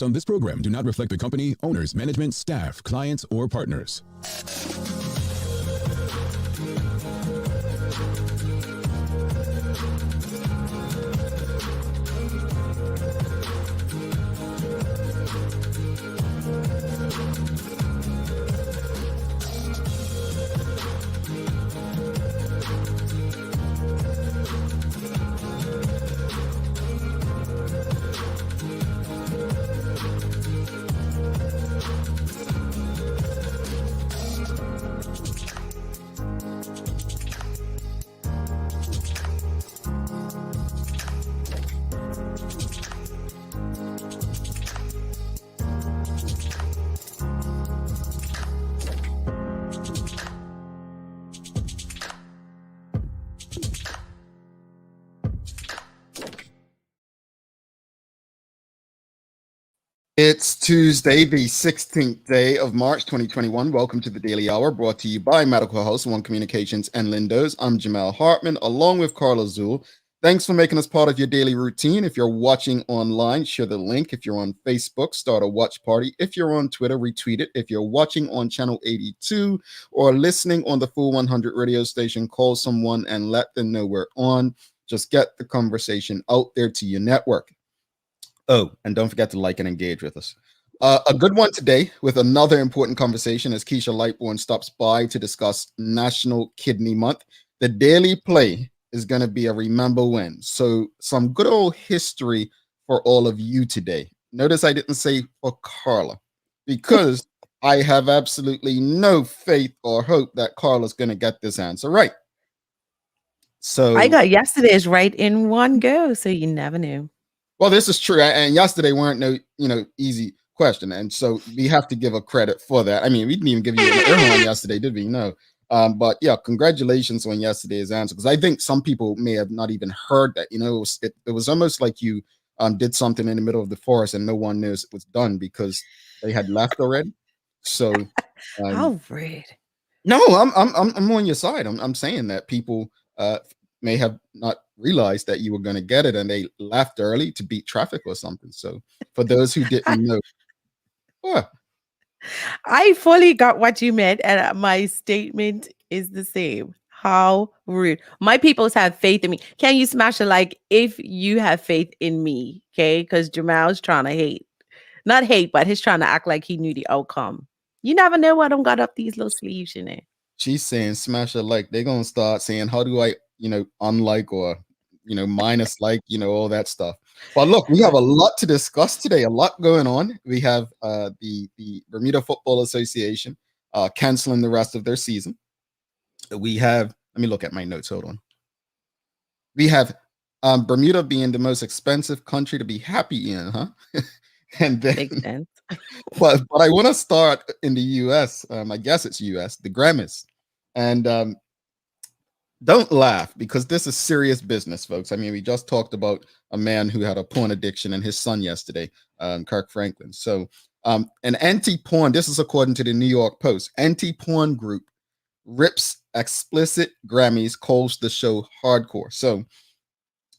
On this program do not reflect the company, owners, management, staff, clients, or partners. It's Tuesday, the 16th day of March, 2021. Welcome to the Daily Hour, brought to you by Medical House, One Communications, and Lindos. I'm Jamel Hartman, along with Carla Zul. Thanks for making us part of your daily routine. If you're watching online, share the link. If you're on Facebook, start a watch party. If you're on Twitter, retweet it. If you're watching on Channel 82 or listening on the Full 100 radio station, call someone and let them know we're on. Just get the conversation out there to your network. Oh, and don't forget to like and engage with us. A good one today with another important conversation as Keasha Lightbourne stops by to discuss National Kidney Month. The daily play is going to be a remember when. So some good old history for all of you today. Notice I didn't say for Carla because I have absolutely no faith or hope that Carla's going to get this answer right. So I got yesterday's right in one go, so you never knew. Well, this is true, and yesterday weren't no easy question, and so we have to give a credit for that. I mean, we didn't even give you an air horn yesterday, did we? No, but yeah, congratulations on yesterday's answer, because I think some people may have not even heard that. It was almost like you did something in the middle of the forest and no one knows it was done because they had left already. So, How rude! No, I'm on your side. I'm saying that people may have not realized that you were going to get it and they left early to beat traffic or something. So for those who didn't know, I fully got what you meant, and my statement is the same. How rude. My peoples have faith in me. Can you smash it like if you have faith in me? Okay, because Jamal's trying to hate. Not hate, but he's trying to act like he knew the outcome. You never know what I'm got up these little sleeves, you know. She's saying smash it like. They're gonna start saying, how do I, unlike or minus like, all that stuff. But look, we have a lot to discuss today, a lot going on. We have the Bermuda Football Association canceling the rest of their season. We have, let me look at my notes, hold on. We have Bermuda being the most expensive country to be happy in, huh? And then, makes sense. but I want to start in the US. I guess it's US, the Grammys. And don't laugh, because this is serious business, folks. I mean, we just talked about a man who had a porn addiction and his son yesterday, Kirk Franklin. So an anti-porn, this is according to the New York Post, anti-porn group rips explicit Grammys, calls the show hardcore. So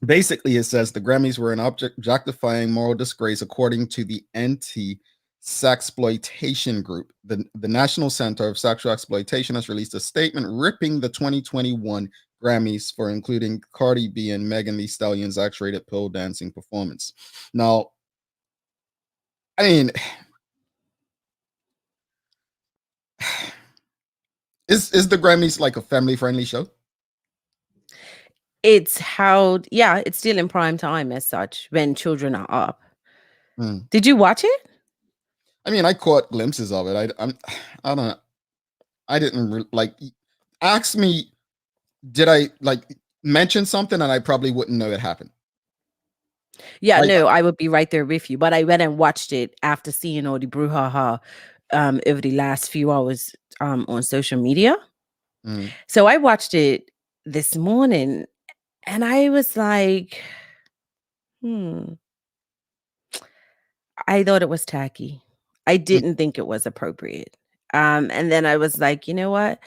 basically it says the Grammys were an objectifying moral disgrace according to the anti-sexploitation group. The National Center of Sexual Exploitation has released a statement ripping the 2021 Grammys for including Cardi B and Megan Thee Stallion's X-rated pole dancing performance. Now, I mean, is the Grammys like a family-friendly show? It's it's still in prime time as such when children are up. Did you watch it? I mean, I caught glimpses of it. I don't know. I didn't ask me, did I mention something and I probably wouldn't know it happened. Yeah, no, I would be right there with you. But I went and watched it after seeing all the brouhaha over the last few hours on social media. So I watched it this morning and I was like, I thought it was tacky. I didn't think it was appropriate. And then I was like, you know what?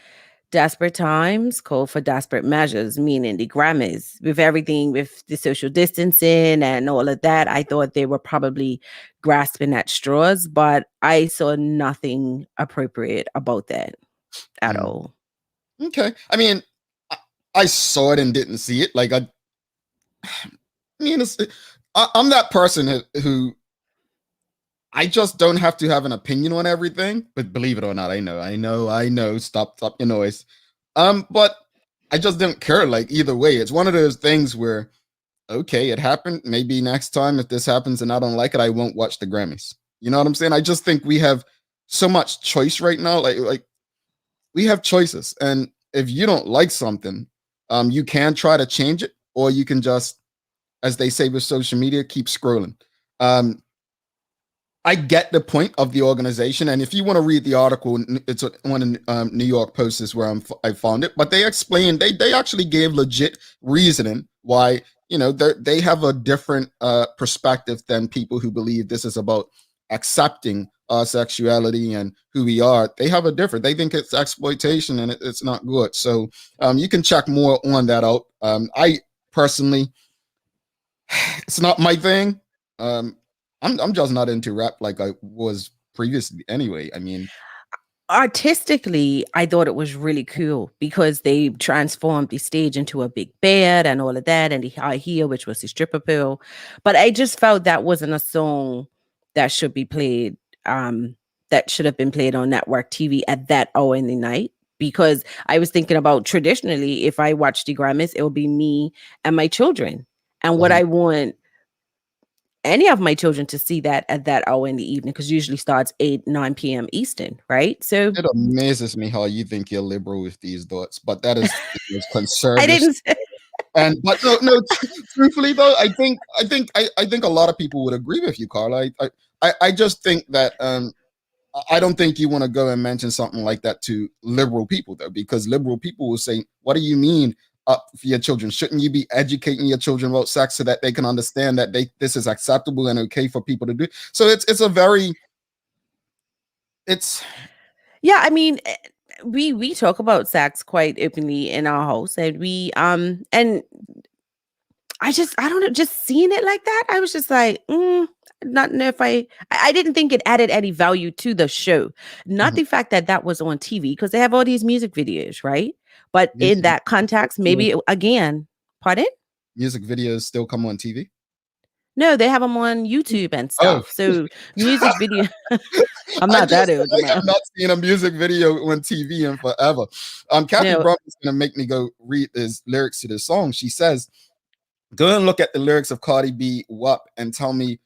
Desperate times call for desperate measures, meaning the Grammys, with everything with the social distancing and all of that. I thought they were probably grasping at straws, but I saw nothing appropriate about that at Mm. all. Okay. I mean, I saw it and didn't see it. Like I mean, I'm that person who I just don't have to have an opinion on everything. But believe it or not, I know. Stop your noise. But I just don't care. Like either way, it's one of those things where okay, it happened. Maybe next time if this happens and I don't like it, I won't watch the Grammys. You know what I'm saying? I just think we have so much choice right now. Like we have choices, and if you don't like something, you can try to change it, or you can just, as they say with social media, keep scrolling. Um, I get the point of the organization, and if you want to read the article, it's on New York Post is where I found it. But they explained they actually gave legit reasoning why they have a different perspective than people who believe this is about accepting our sexuality and who we are. They have a different. They think it's exploitation and it's not good. So you can check more on that out. I personally, it's not my thing. I'm just not into rap like I was previously anyway. I mean, Artistically, I thought it was really cool because they transformed the stage into a big bed and all of that, and the high heel, which was the stripper pole. But I just felt that wasn't a song that should be played, that should have been played on network TV at that hour in the night. Because I was thinking about traditionally, if I watch the Grammys, it will be me and my children. And what I want any of my children to see that at that hour in the evening, because usually starts 8-9 p.m. Eastern, right? So it amazes me how you think you're liberal with these thoughts, but that is I conservative. didn't say And but no, truthfully though, I think a lot of people would agree with you, Carla. I just think that I don't think you want to go and mention something like that to liberal people though, because liberal people will say, "What do you mean for your children? Shouldn't you be educating your children about sex so that they can understand that this is acceptable and okay for people to do?" So yeah, I mean, we talk about sex quite openly in our house, and we and I don't know, just seeing it like that, I was just like, not know if I didn't think it added any value to the show. Not Mhm. the fact that that was on TV, because they have all these music videos, right? But in music, that context, maybe again, pardon? music videos still come on TV. No, they have them on YouTube and Oh, stuff. So music video. I'm I not that just old, like Jamal. I've not seen a music video on TV in forever. Kathy No, Brump is gonna make me go read his lyrics to this song. She says, "Go and look at the lyrics of Cardi B WAP and tell me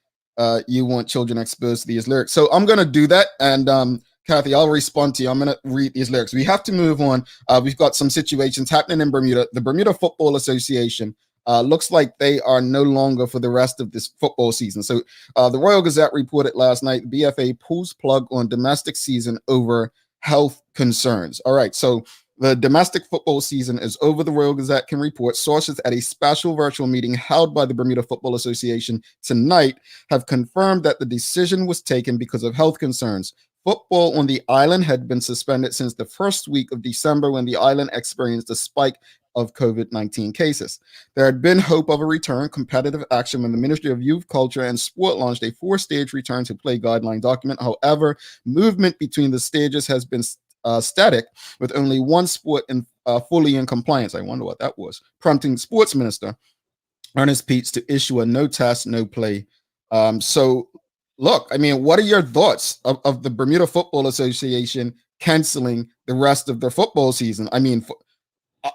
you want children exposed to these lyrics." So I'm gonna do that, and Kathy, I'll respond to you. I'm gonna read these lyrics. We have to move on. We've got some situations happening in Bermuda. The Bermuda Football Association looks like they are no longer for the rest of this football season. So the Royal Gazette reported last night BFA pulls plug on domestic season over health concerns. All right, so the domestic football season is over, the Royal Gazette can report. Sources at a special virtual meeting held by the Bermuda Football Association tonight have confirmed that the decision was taken because of health concerns. Football on the island had been suspended since the first week of December when the island experienced a spike of COVID-19 cases. There had been hope of a return, competitive action when the Ministry of Youth, Culture and Sport launched a 4-stage return to play guideline document. However, movement between the stages has been static, with only one sport fully in compliance. I wonder what that was, prompting Sports Minister Ernest Peets to issue a no test, no play. So, look, I mean, what are your thoughts of the Bermuda Football Association canceling the rest of their football season? I mean,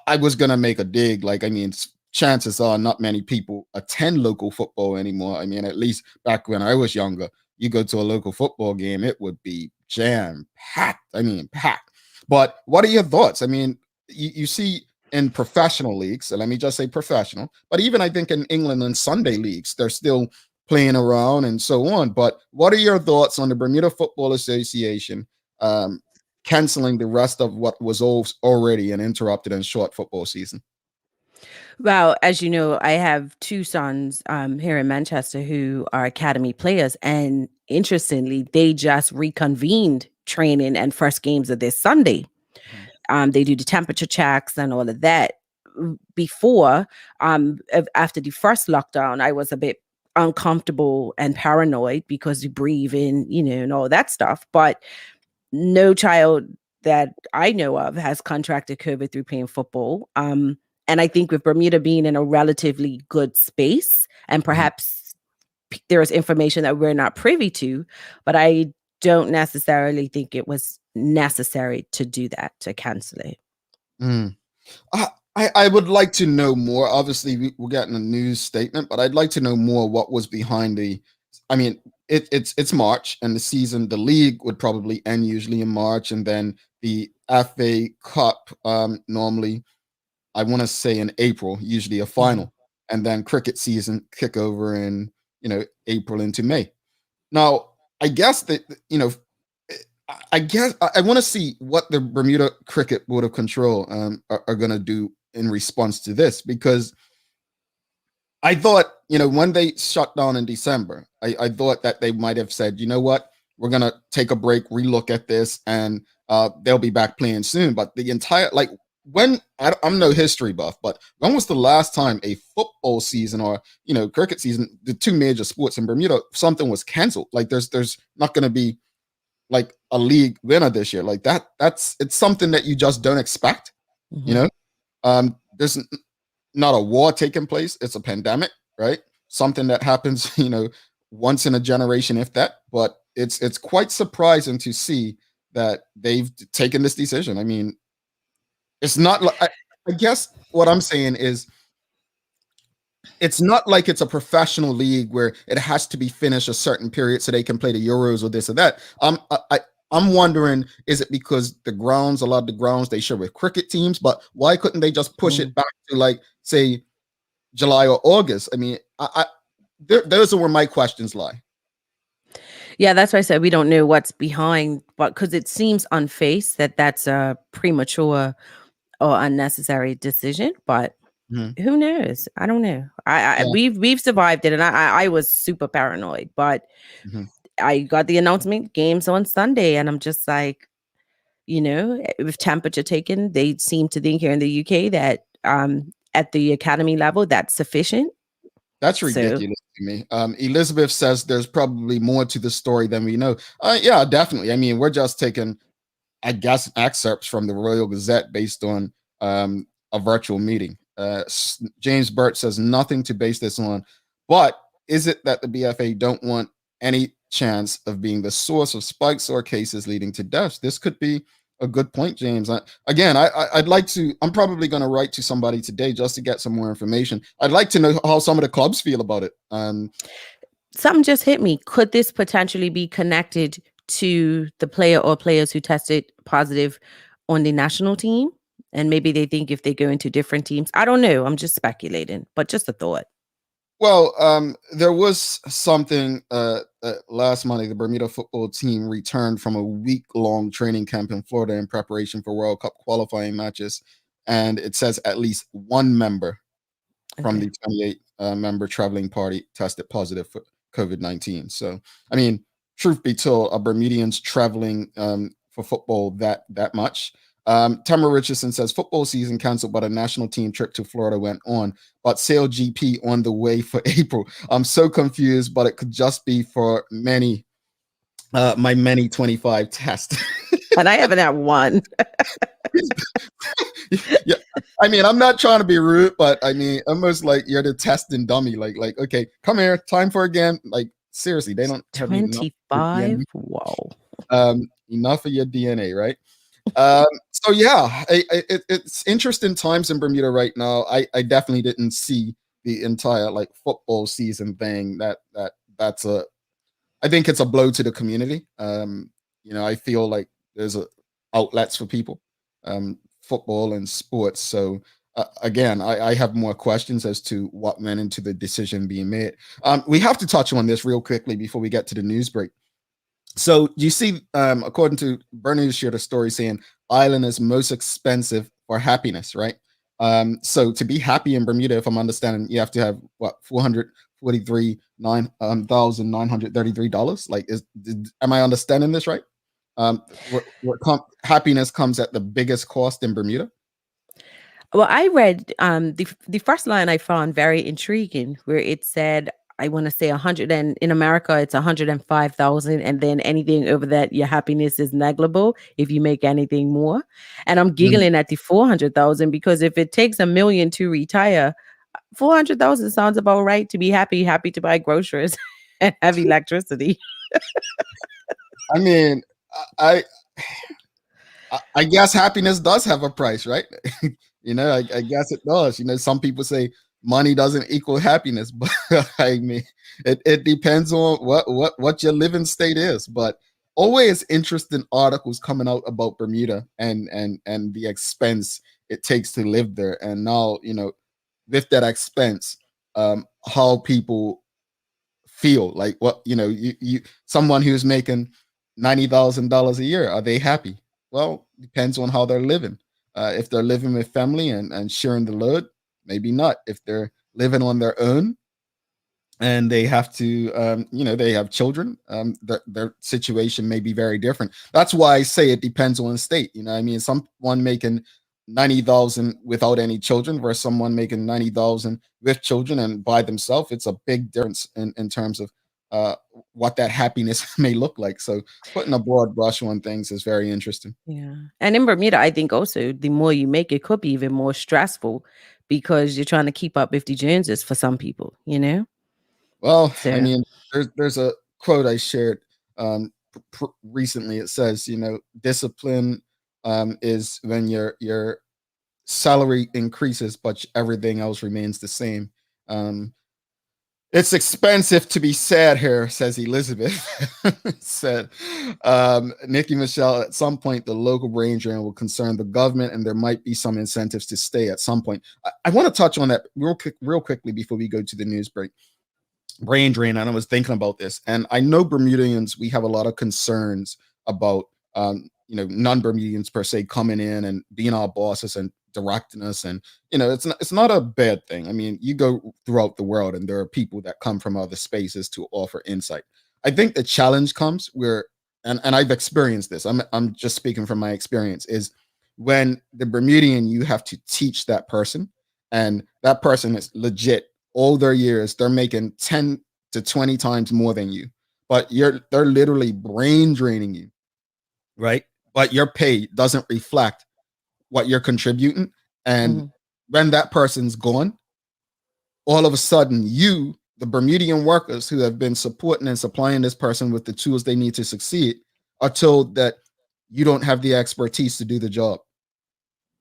I was going to make a dig. Like, I mean, chances are not many people attend local football anymore. I mean, at least back when I was younger, you go to a local football game, it would be jam packed. I mean, packed. But what are your thoughts? I mean, you see in professional leagues, so let me just say professional, but even I think in England and Sunday leagues, they're still playing around and so on. But what are your thoughts on the Bermuda Football Association canceling the rest of what was already an interrupted and short football season? well, as you know, I have two sons here in Manchester who are academy players, and interestingly, they just reconvened training and first games of this Sunday. They do the temperature checks and all of that. Before, after the first lockdown, I was a bit uncomfortable and paranoid because you breathe in, and all that stuff. But no child that I know of has contracted COVID through playing football. And I think with Bermuda being in a relatively good space, and perhaps there is information that we're not privy to, but I don't necessarily think it was necessary to do that, to cancel it. I would like to know more. Obviously, we're getting a news statement, but I'd like to know more what was behind the. I mean, it's March, and the league would probably end usually in March, and then the FA Cup normally, I want to say in April, usually a final, and then cricket season kick over in April into May. Now, I guess that I guess I want to see what the Bermuda Cricket Board of Control are going to do in response to this, because I thought, when they shut down in December, I thought that they might have said, you know what, we're going to take a break, relook at this, and they'll be back playing soon. But the entire, I'm no history buff, but when was the last time a football season or, cricket season, the two major sports in Bermuda, something was canceled? Like there's not going to be like a league winner this year. Like it's something that you just don't expect, there's not a war taking place. It's a pandemic, right? Something that happens, once in a generation, if that. But it's quite surprising to see that they've taken this decision. I mean, it's not like, I guess what I'm saying is, it's not like it's a professional league where it has to be finished a certain period so they can play the Euros or this or that. I'm wondering, is it because a lot of the grounds they share with cricket teams, but why couldn't they just push it back to say July or August? I mean, those are where my questions lie. Yeah, that's why I said we don't know what's behind, but because it seems unfaced that's a premature or unnecessary decision, but who knows? I don't know. We've survived it, and I was super paranoid, but I got the announcement, games on Sunday, and I'm just like, with temperature taken, they seem to think here in the UK that at the academy level, that's sufficient. That's ridiculous to me. Elizabeth says there's probably more to the story than we know. Yeah, definitely. I mean, we're just taking, I guess, excerpts from the Royal Gazette based on a virtual meeting. James Burt says nothing to base this on, but is it that the BFA don't want any chance of being the source of spikes or cases leading to deaths? This could be a good point, James. I'd like to, I'm probably going to write to somebody today just to get some more information. I'd like to know how some of the clubs feel about it. Something just hit me. Could this potentially be connected to the player or players who tested positive on the national team? And maybe they think if they go into different teams, I don't know. I'm just speculating, but just a thought. Well, there was something last Monday. The Bermuda football team returned from a week-long training camp in Florida in preparation for World Cup qualifying matches. And it says at least one member from the 28 member traveling party tested positive for COVID-19. So, I mean, truth be told, are Bermudians traveling for football that much? Tamara Richardson says football season canceled, but a national team trip to Florida went on, but sail GP on the way for April. I'm so confused, but it could just be for my many 25 tests. And I haven't had one. Yeah, I mean, I'm not trying to be rude, but I mean, almost like you're the testing dummy. Like, okay, come here, time for again. Like, seriously, they don't have 25. Whoa. Enough of your DNA, right? So yeah, it's interesting times in Bermuda right now. I definitely didn't see the entire football season thing. That's I think it's a blow to the community. I feel like there's outlets for people, football and sports. So again, I have more questions as to what went into the decision being made. We have to touch on this real quickly before we get to the news break. So you see, according to Bernie shared a story saying island is most expensive for happiness, right? So to be happy in Bermuda, if I'm understanding, you have to have what $443,933. Am I understanding this right? Happiness comes at the biggest cost in Bermuda? Well, I read the first line I found very intriguing, where it said, I want to say 100, and in America it's 105,000, and then anything over that, your happiness is negligible if you make anything more. And I'm Mm. giggling at the 400,000, because if it takes $1 million to retire, 400,000 sounds about right to be happy to buy groceries and have electricity. I mean, I I guess happiness does have a price, right? I guess it does. Some people say money doesn't equal happiness, but I mean, it depends on what your living state is. But always interesting articles coming out about Bermuda and the expense it takes to live there. And now, with that expense, how people feel like, what you someone who's making $90,000 a year, are they happy? Well, depends on how they're living. If they're living with family and sharing the load, maybe not. If they're living on their own and they have to, they have children, their situation may be very different. That's why I say it depends on the state. I mean, someone making 90,000 without any children versus someone making 90,000 with children and by themselves, it's a big difference in terms of uh, what that happiness may look like. So putting a broad brush on things is very interesting. Yeah. And in Bermuda, I think also the more you make, it could be even more stressful, because you're trying to keep up with the Joneses for some people, Well, I So, mean, there's a quote I shared recently. It says, discipline is when your salary increases, but everything else remains the same. Um, it's expensive to be sad here, says Elizabeth. Said Nikki Michelle, at some point, the local brain drain will concern the government, and there might be some incentives to stay at some point. I want to touch on that real quickly before we go to the news break. Brain drain, and I was thinking about this, and I know Bermudians, we have a lot of concerns about non-Bermudians per se coming in and being our bosses and directing us, and it's not a bad thing. I mean, you go throughout the world and there are people that come from other spaces to offer insight. I think the challenge comes where, and I've experienced this, I'm just speaking from my experience, is when the Bermudian, you have to teach that person, and that person is legit all their years, they're making 10 to 20 times more than you, but they're literally brain draining you, right? But your pay doesn't reflect what you're contributing. And mhm. when that person's gone, all of a sudden, the Bermudian workers who have been supporting and supplying this person with the tools they need to succeed, are told that you don't have the expertise to do the job.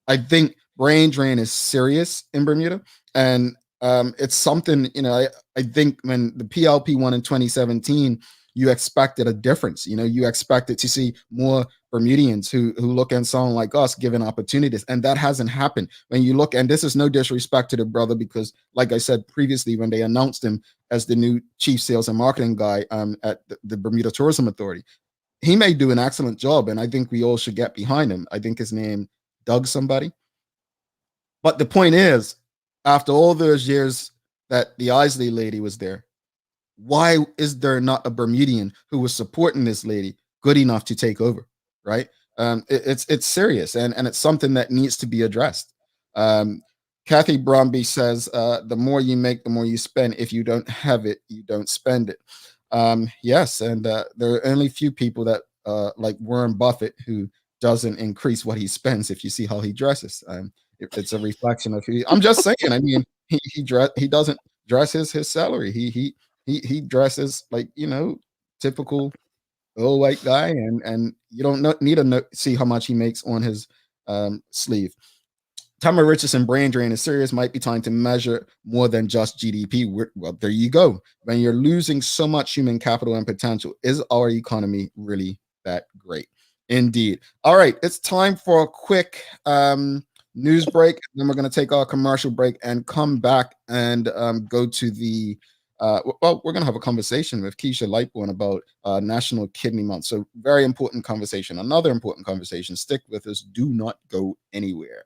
I think brain drain is serious in Bermuda, and it's something, I think when the PLP won in 2017, you expected a difference. You expected to see more Bermudians who look and sound like us given opportunities, and that hasn't happened. When you look, and this is no disrespect to the brother, because like I said previously, when they announced him as the new chief sales and marketing guy at the Bermuda Tourism Authority, he may do an excellent job, and I think we all should get behind him. I think his name Doug somebody. But the point is, after all those years that the Isley lady was there, why is there not a Bermudian who was supporting this lady good enough to take over? Right? It's serious, and it's something that needs to be addressed. Kathy Bromby says, the more you make, the more you spend. If you don't have it, you don't spend it. Yes, and there are only few people that like Warren Buffett who doesn't increase what he spends. If you see how he dresses, it's a reflection of who. I'm just saying. I mean, he doesn't dress his salary. He dresses like typical old white guy, and you don't need to see how much he makes on his sleeve. Tamara Richardson, brain drain is serious. Might be time to measure more than just GDP. Well, there you go. When you're losing so much human capital and potential, is our economy really that great? Indeed. All right, it's time for a quick news break. Then we're going to take our commercial break and come back and go to the we're going to have a conversation with Keasha Lightbourne about National Kidney Month. So very important conversation. Another important conversation. Stick with us. Do not go anywhere.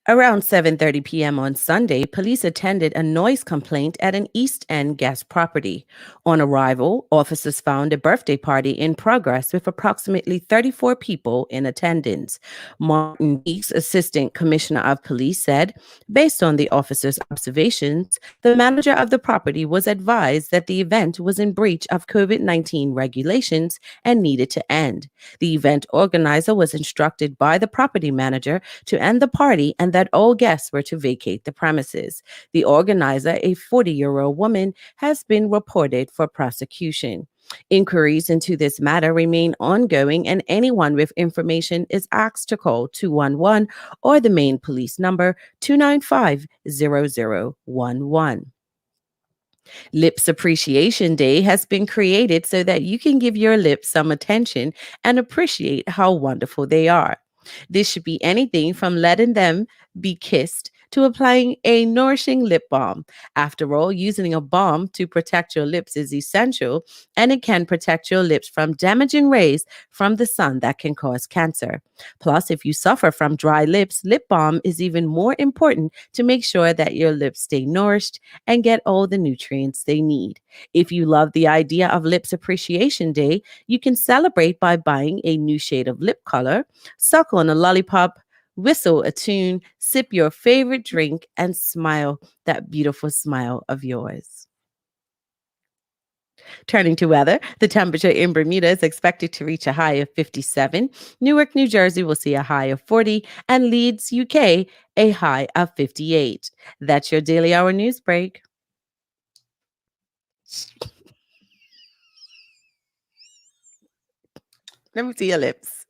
Around 7:30 p.m. on Sunday, police attended a noise complaint at an East End gas property. On arrival, officers found a birthday party in progress with approximately 34 people in attendance. Martin Deeks, Assistant Commissioner of Police, said, based on the officers' observations, the manager of the property was advised that the event was in breach of COVID-19 regulations and needed to end. The event organizer was instructed by the property manager to end the party and that all guests were to vacate the premises. The organizer, a 40-year-old woman, has been reported for prosecution. Inquiries into this matter remain ongoing, and anyone with information is asked to call 211 or the main police number 295-0011. Lips Appreciation Day has been created so that you can give your lips some attention and appreciate how wonderful they are. This should be anything from letting them be kissed to applying a nourishing lip balm. After all, using a balm to protect your lips is essential, and it can protect your lips from damaging rays from the sun that can cause cancer. Plus, if you suffer from dry lips, lip balm is even more important to make sure that your lips stay nourished and get all the nutrients they need. If you love the idea of Lips Appreciation Day, you can celebrate by buying a new shade of lip color, suck on a lollipop, whistle a tune, sip your favorite drink, and smile that beautiful smile of yours. Turning to weather, the temperature in Bermuda is expected to reach a high of 57. Newark, New Jersey will see a high of 40, and Leeds, UK, a high of 58. That's your Daily Hour news break. Let me see your lips.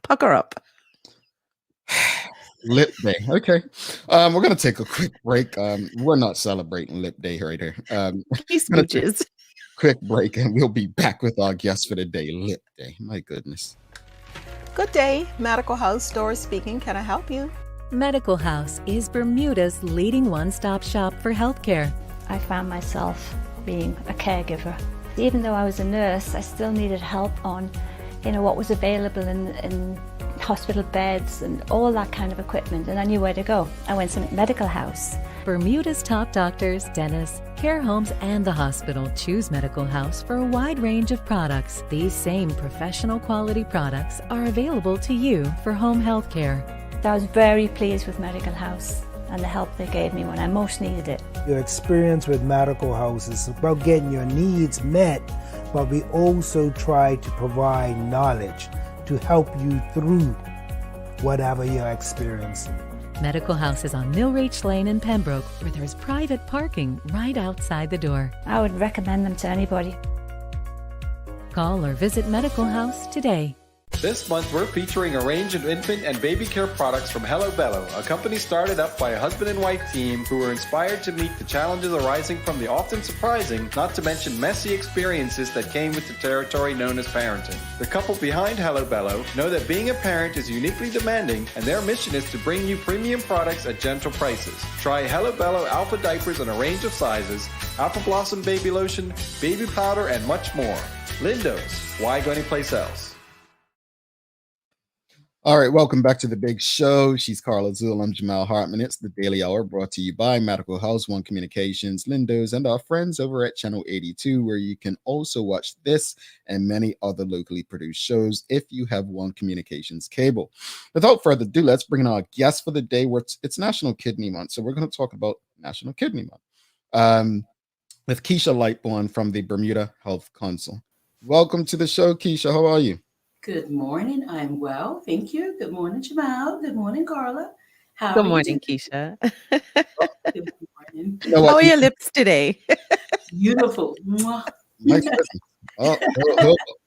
Pucker up. Lip Day. Okay. We're going to take a quick break. We're not celebrating Lip Day right here. Peace smooches. Quick break, and we'll be back with our guest for the day, Lip Day. My goodness. Good day. Medical House Doris speaking. Can I help you? Medical House is Bermuda's leading one-stop shop for healthcare. I found myself being a caregiver. Even though I was a nurse, I still needed help on, what was available in hospital beds and all that kind of equipment, and I knew where to go. I went to Medical House. Bermuda's top doctors, dentists, care homes, and the hospital choose Medical House for a wide range of products. These same professional quality products are available to you for home health care. I was very pleased with Medical House and the help they gave me when I most needed it. Your experience with Medical House is about getting your needs met, but we also try to provide knowledge to help you through whatever you're experiencing. Medical House is on Millreach Lane in Pembroke, where there's private parking right outside the door. I would recommend them to anybody. Call or visit Medical House today. This month, we're featuring a range of infant and baby care products from Hello Bello, a company started up by a husband and wife team who were inspired to meet the challenges arising from the often surprising, not to mention messy experiences that came with the territory known as parenting. The couple behind Hello Bello know that being a parent is uniquely demanding, and their mission is to bring you premium products at gentle prices. Try Hello Bello Alpha diapers in a range of sizes, Alpha Blossom baby lotion, baby powder, and much more. Lindo's, why go anyplace else? All right, welcome back to the big show. She's Carla Zool. I'm Jamal Hartman. It's the Daily Hour brought to you by Medical House, One Communications, Lindo's, and our friends over at Channel 82, where you can also watch this and many other locally produced shows if you have One Communications cable. Without further ado, let's bring in our guest for the day. It's National Kidney Month, so we're going to talk about National Kidney Month with Keasha Lightbourne from the Bermuda Health Council. Welcome to the show, Keasha. How are you? Good morning. I'm well. Thank you. Good morning, Jamal. Good morning, Carla. Good morning, Keasha. Good morning. How are your lips today? Beautiful. Mwah. Nice kissing. Oh,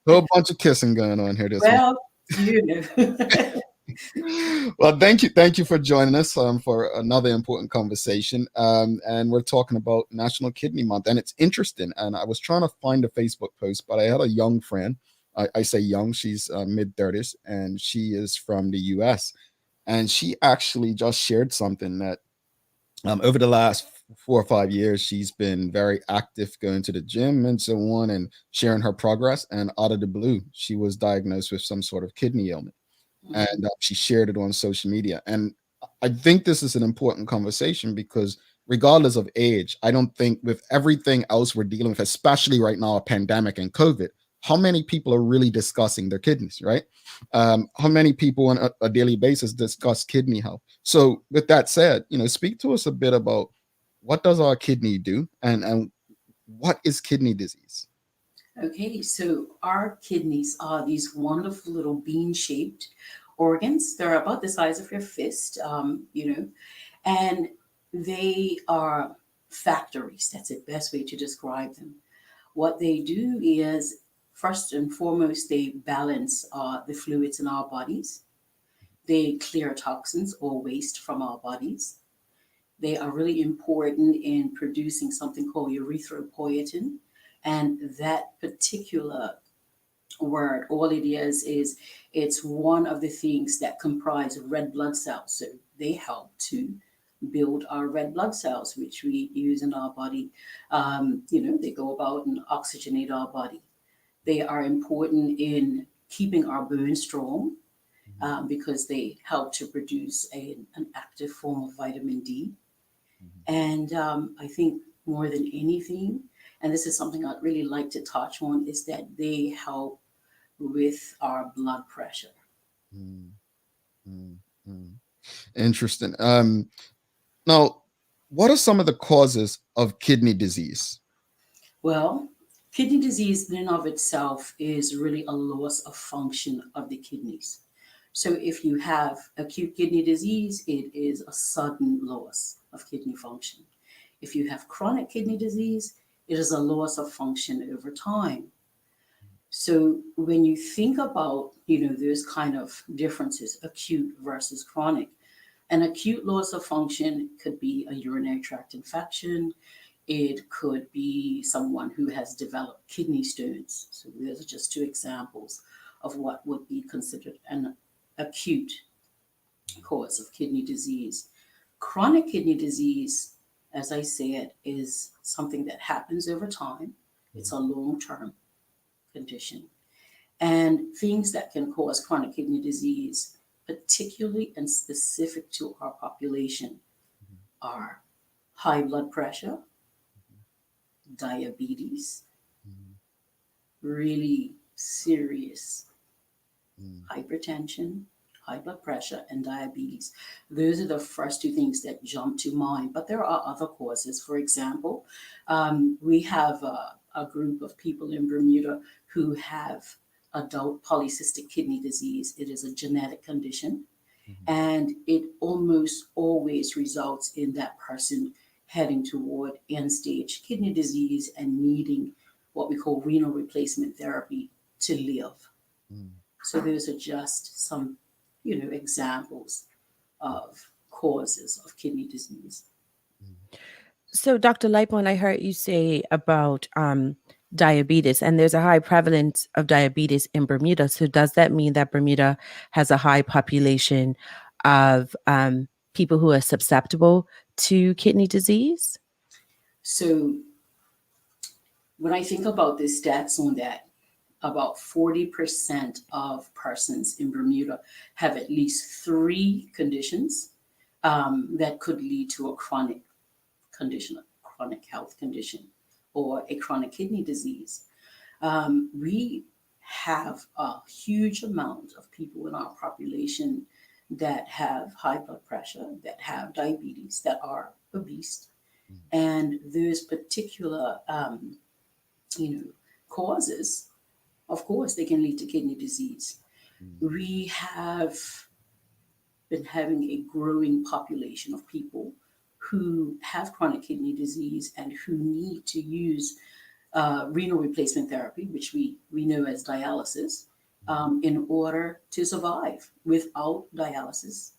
whole bunch of kissing going on here. Well, thank you for joining us for another important conversation. And we're talking about National Kidney Month, and it's interesting. And I was trying to find a Facebook post, but I had a young friend. I say young, she's mid-30s, and she is from the US. And she actually just shared something that over the last 4 or 5 years, she's been very active going to the gym and so on and sharing her progress. And out of the blue, she was diagnosed with some sort of kidney ailment. And she shared it on social media. And I think this is an important conversation because regardless of age, I don't think with everything else we're dealing with, especially right now, a pandemic and COVID, how many people are really discussing their kidneys, right? How many people on a daily basis discuss kidney health? So with that said, speak to us a bit about what does our kidney do and what is kidney disease? Okay, so our kidneys are these wonderful little bean-shaped organs. They're about the size of your fist, and they are factories. That's the best way to describe them. What they do is, first and foremost, they balance the fluids in our bodies. They clear toxins or waste from our bodies. They are really important in producing something called erythropoietin. And that particular word, all it is it's one of the things that comprise red blood cells. So they help to build our red blood cells, which we use in our body. They go about and oxygenate our body. They are important in keeping our bones strong because they help to produce an active form of vitamin D. And I think more than anything, and this is something I'd really like to touch on, is that they help with our blood pressure. Mm, mm, mm. Interesting. Now, what are some of the causes of kidney disease? Well, kidney disease in and of itself is really a loss of function of the kidneys. So if you have acute kidney disease, it is a sudden loss of kidney function. If you have chronic kidney disease, it is a loss of function over time. So when you think about, those kind of differences, acute versus chronic, an acute loss of function could be a urinary tract infection. It could be someone who has developed kidney stones. So those are just two examples of what would be considered an acute cause of kidney disease. Chronic kidney disease, as I said, is something that happens over time. It's a long-term condition. And things that can cause chronic kidney disease, particularly and specific to our population, are high blood pressure, diabetes, really serious hypertension, high blood pressure, and diabetes. Those are the first two things that jump to mind, but there are other causes. For example, we have a group of people in Bermuda who have adult polycystic kidney disease. It is a genetic condition, and it almost always results in that person heading toward end-stage kidney disease and needing what we call renal replacement therapy to live. So those are just some, examples of causes of kidney disease. So, Dr. Lightbourne, I heard you say about diabetes, and there's a high prevalence of diabetes in Bermuda. So does that mean that Bermuda has a high population of people who are susceptible to kidney disease? So when I think about the stats on that, about 40% of persons in Bermuda have at least 3 conditions that could lead to a chronic condition, a chronic health condition, or a chronic kidney disease. We have a huge amount of people in our population that have high blood pressure, that have diabetes, that are obese. And those particular, causes, of course, they can lead to kidney disease. We have been having a growing population of people who have chronic kidney disease and who need to use renal replacement therapy, which we know as dialysis, in order to survive. Without dialysis,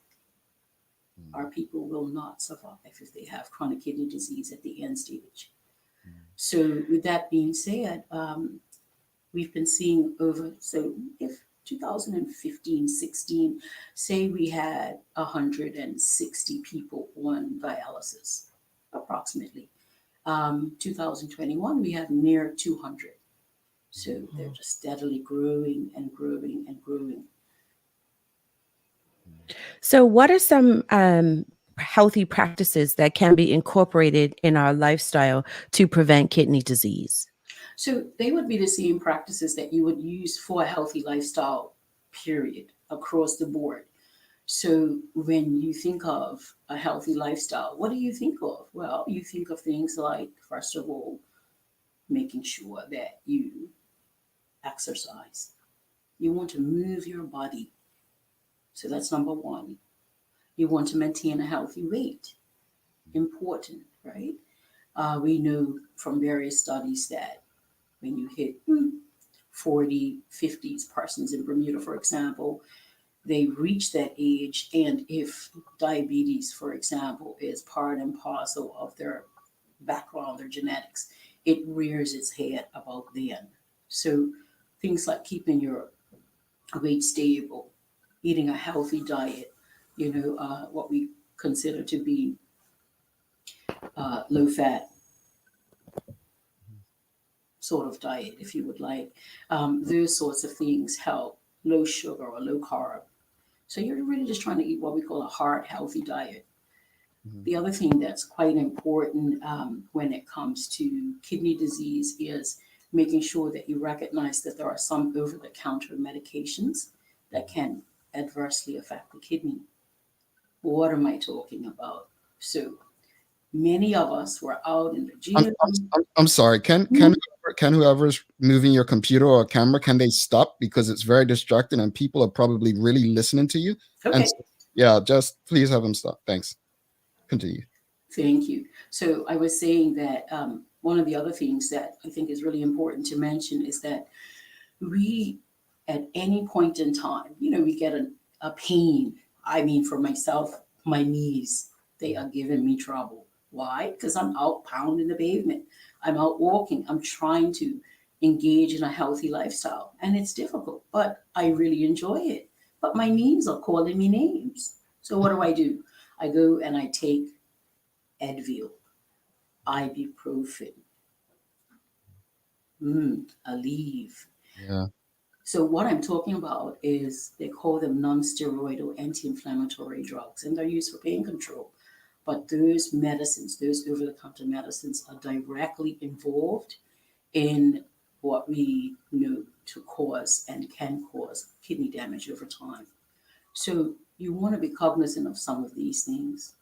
our people will not survive if they have chronic kidney disease at the end stage. So with that being said, we've been seeing if 2015-16, say we had 160 people on dialysis, approximately. 2021, we have near 200. So they're just steadily growing and growing and growing. So, what are some healthy practices that can be incorporated in our lifestyle to prevent kidney disease? So they would be the same practices that you would use for a healthy lifestyle, period, across the board. So when you think of a healthy lifestyle, what do you think of? Well, you think of things like, first of all, making sure that you exercise. You want to move your body. So that's number one. You want to maintain a healthy weight. Important, right? We know from various studies that when you hit 40, 50s, persons in Bermuda, for example, they reach that age. And if diabetes, for example, is part and parcel of their background, their genetics, it rears its head about then. So things like keeping your weight stable, eating a healthy diet, what we consider to be low fat sort of diet, if you would like. Those sorts of things help. Low sugar or low carb. So you're really just trying to eat what we call a heart healthy diet. The other thing that's quite important when it comes to kidney disease is making sure that you recognize that there are some over-the-counter medications that can adversely affect the kidney. What am I talking about? So many of us were out in the gym. I'm sorry. Can whoever's moving your computer or camera, can they stop, because it's very distracting and people are probably really listening to you? Okay. And yeah, just please have them stop. Thanks. Continue. Thank you. So I was saying that one of the other things that I think is really important to mention is that we, at any point in time, we get a pain. I mean, for myself, my knees, they are giving me trouble. Why? Because I'm out pounding the pavement. I'm out walking. I'm trying to engage in a healthy lifestyle. And it's difficult, but I really enjoy it. But my knees are calling me names. So what do? I go and I take Advil, ibuprofen, Aleve. Yeah. So what I'm talking about is they call them non-steroidal anti-inflammatory drugs, and they're used for pain control. But those medicines, those over-the-counter medicines, are directly involved in what we know to cause and can cause kidney damage over time. So you want to be cognizant of some of these things.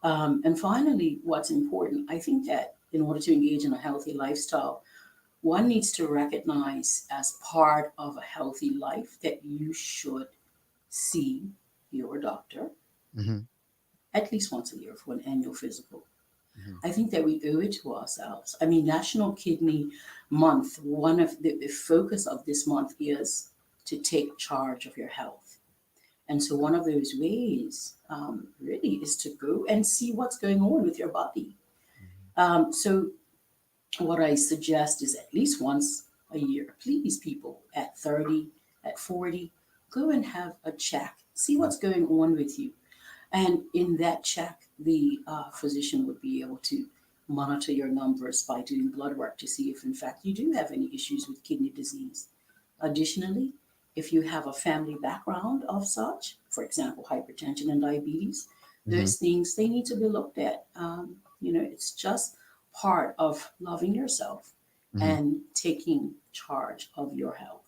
And finally, what's important, I think that in order to engage in a healthy lifestyle, one needs to recognize as part of a healthy life that you should see your doctor at least once a year for an annual physical. I think that we owe it to ourselves. I mean, National Kidney Month, one of the focus of this month is to take charge of your health. And so one of those ways really is to go and see what's going on with your body. So what I suggest is at least once a year, please, people at 30, at 40, go and have a check. See what's going on with you. And in that check, the physician would be able to monitor your numbers by doing blood work to see if, in fact, you do have any issues with kidney disease. Additionally, if you have a family background of such, for example, hypertension and diabetes, those things, they need to be looked at. It's just part of loving yourself and taking charge of your health.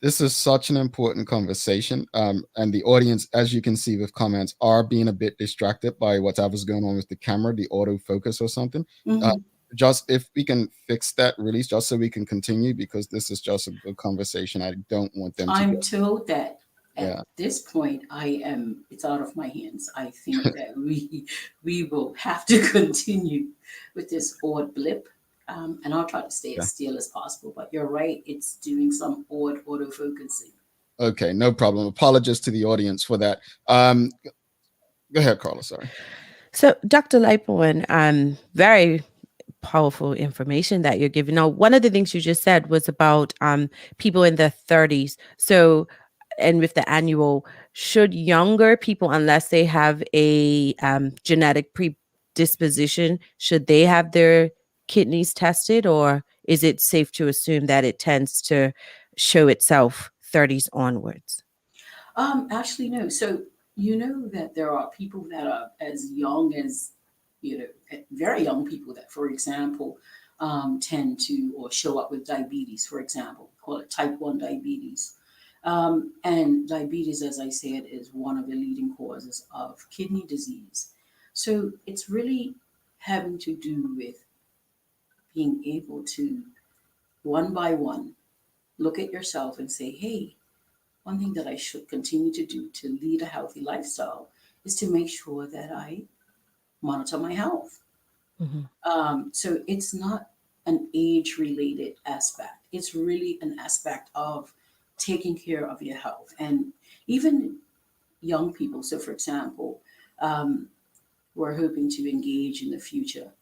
This is such an important conversation. And the audience, as you can see with comments, are being a bit distracted by whatever's going on with the camera, the autofocus or something. Just if we can fix that, release, just so we can continue, because this is just a good conversation. I don't want them to. I'm told that at this point, it's out of my hands. I think that we will have to continue with this odd blip. And I'll try to stay as still as possible. But you're right, it's doing some odd autofocusing. Okay, no problem. Apologies to the audience for that. Go ahead, Carla, sorry. So, Dr. Lightbourne, very powerful information that you're giving. Now, one of the things you just said was about people in their 30s. So, and with the annual, should younger people, unless they have a genetic predisposition, should they have their kidneys tested, or is it safe to assume that it tends to show itself 30s onwards? Actually, no. So You know that there are people that are as young as, very young people that, for example, tend to or show up with diabetes, for example, call it type 1 diabetes. And diabetes, as I said, is one of the leading causes of kidney disease. So it's really having to do with being able to, one by one, look at yourself and say, hey, one thing that I should continue to do to lead a healthy lifestyle is to make sure that I monitor my health. Mhm. So it's not an age related aspect, it's really an aspect of taking care of your health. And even young people, so for example, um, we're hoping to engage in the future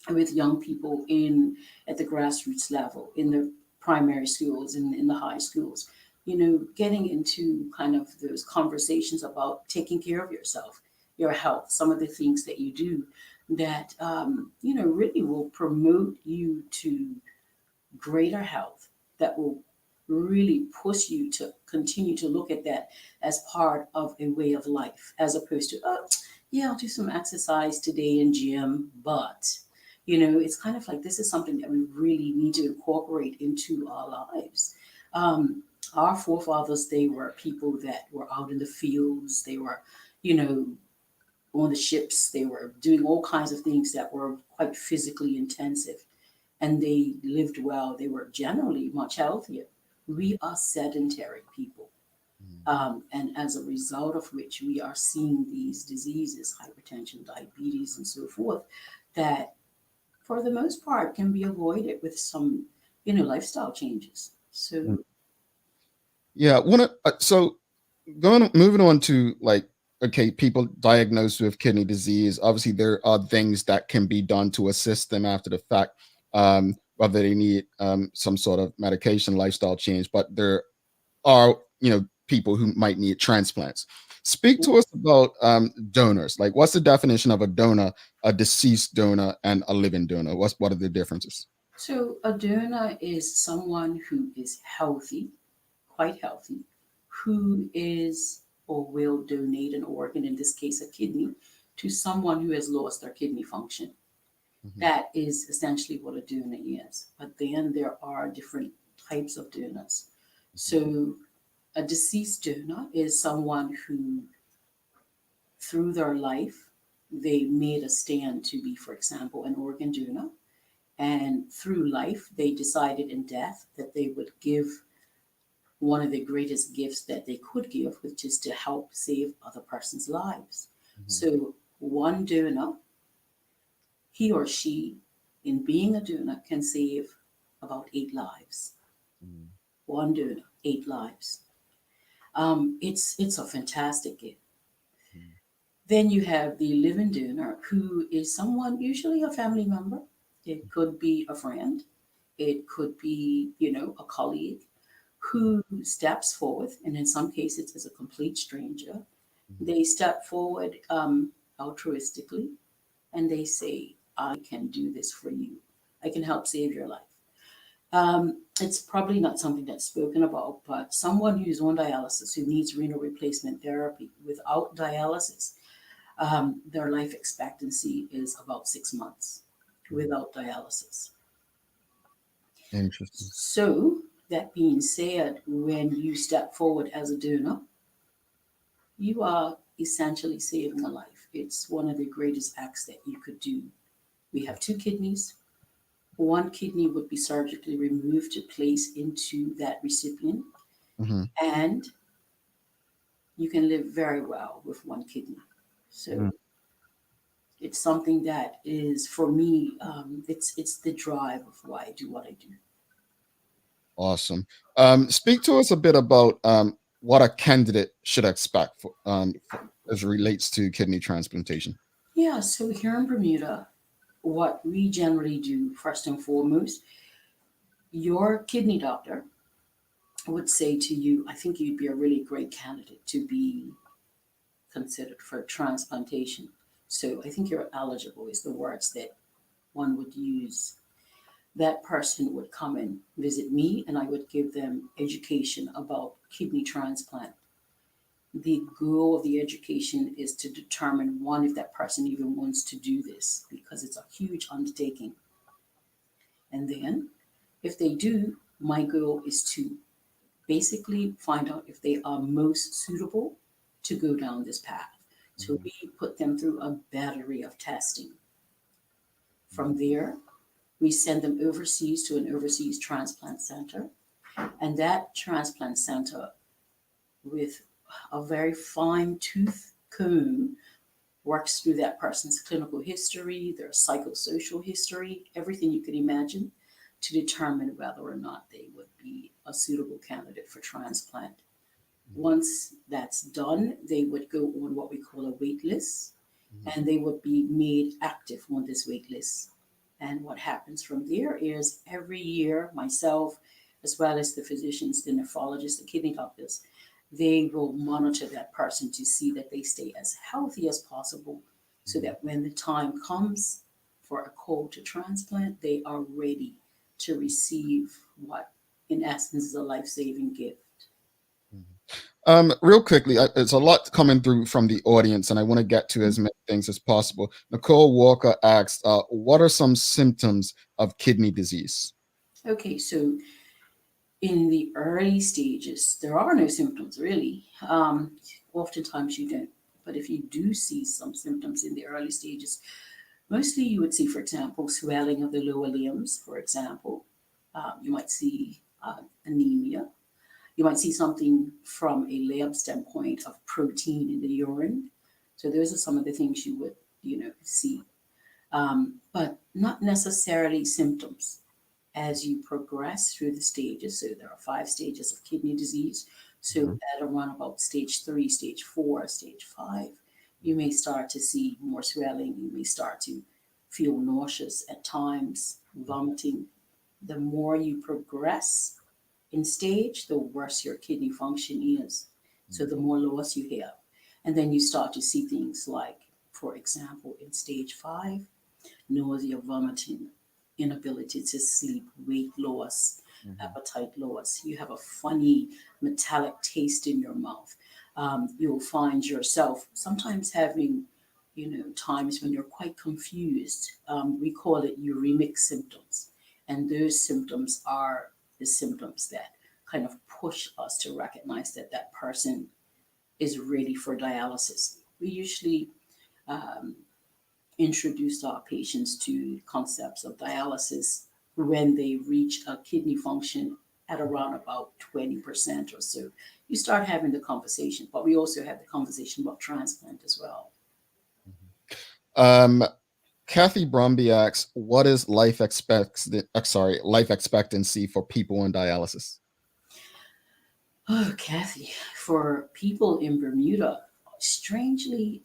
with young people in at the grassroots level, in the primary schools, in the high schools, getting into kind of those conversations about taking care of yourself, your health, some of the things that you do that really will promote you to greater health, that will really push you to continue to look at that as part of a way of life, as opposed to, oh, yeah, I'll do some exercise today in gym, but it's kind of like this is something that we really need to incorporate into our lives. Our forefathers, they were people that were out in the fields, they were, you know, on the ships, they were doing all kinds of things that were quite physically intensive, and they lived well. They were generally much healthier. We are sedentary people. And as a result of which we are seeing these diseases, hypertension, diabetes, and so forth, that for the most part can be avoided with some, lifestyle changes. So, Yeah. So moving on to like, okay, people diagnosed with kidney disease. Obviously, there are things that can be done to assist them after the fact, whether they need some sort of medication, lifestyle change. But there are, people who might need transplants. Speak to us about donors. Like, what's the definition of a donor, a deceased donor, and a living donor? What are the differences? so a donor is someone who is healthy, quite healthy, who is or will donate an organ, in this case a kidney, to someone who has lost their kidney function. Mhm. That is essentially what a donor is. But then there are different types of donors. So a deceased donor is someone who, through their life, they made a stand to be, for example, an organ donor. And through life, they decided in death that they would give one of the greatest gifts that they could give, which is to help save other person's lives. Mhm. So one donor, he or she, in being a donor, can save about 8 lives. Mhm. One donor, 8 lives. It's a fantastic gift. Mhm. Then you have the living donor, who is someone, usually a family member. It could be a friend. It could be, a colleague who steps forward, and in some cases, is a complete stranger. Mhm. They step forward altruistically, and they say, I can do this for you. I can help save your life. It's probably not something that's spoken about, but someone who's on dialysis, who needs renal replacement therapy, without dialysis, their life expectancy is about 6 months without dialysis. Interesting. So, that being said, when you step forward as a donor, you are essentially saving a life. It's one of the greatest acts that you could do. We have two kidneys. One kidney would be surgically removed to place into that recipient, Mhm. and you can live very well with one kidney. Mhm. So it's something that is, for me, it's the drive of why I do what I do. Awesome. Speak to us a bit about what a candidate should expect as it relates to kidney transplantation. Yeah, so here in Bermuda, what we generally do, first and foremost, your kidney doctor would say to you, I think you'd be a really great candidate to be considered for transplantation. So I think you're eligible, is the words that one would use. That person would come and visit me, and I would give them education about kidney transplant. the goal of the education is to determine, one, if that person even wants to do this, because it's a huge undertaking. And then if they do, my goal is to basically find out if they are most suitable to go down this path. So we put them through a battery of testing. From there, we send them overseas to an overseas transplant center. And that transplant center, with a very fine tooth comb, works through that person's clinical history, their psychosocial history, everything you could imagine, to determine whether or not they would be a suitable candidate for transplant. Once that's done, they would go on what we call a wait list, and they would be made active on this wait list. And what happens from there is every year, myself, as well as the physicians, the nephrologists, the kidney doctors, they will monitor that person to see that they stay as healthy as possible, so that when the time comes for a call to transplant, they are ready to receive what, in essence, is a life-saving gift. Real quickly, it's a lot coming through from the audience, and I want to get to as many things as possible. Nicole Walker asked, what are some symptoms of kidney disease? Okay, so in the early stages, there are no symptoms really. Oftentimes you don't. But if you do see some symptoms in the early stages, mostly you would see, for example, swelling of the lower limbs, for example. You might see anemia. You might see something from a lab standpoint of protein in the urine. So those are some of the things you would, see, but not necessarily symptoms. As you progress through the stages, so there are 5 stages of kidney disease. So at around about stage 3, stage 4, stage 5, you may start to see more swelling. You may start to feel nauseous at times, vomiting. The more you progress in stage, the worse your kidney function is. So the more loss you have. And then you start to see things like, for example, in stage 5, nausea, vomiting, inability to sleep, weight loss, appetite loss. You have a funny metallic taste in your mouth. You'll find yourself sometimes having, times when you're quite confused. We call it uremic symptoms. And those symptoms are the symptoms that kind of push us to recognize that that person is ready for dialysis. We usually introduce our patients to concepts of dialysis when they reach a kidney function at around about 20% or so. You start having the conversation, but we also have the conversation about transplant as well. Kathy Brumby asks, what is life expectancy for people on dialysis? Oh, Kathy, for people in Bermuda, strangely,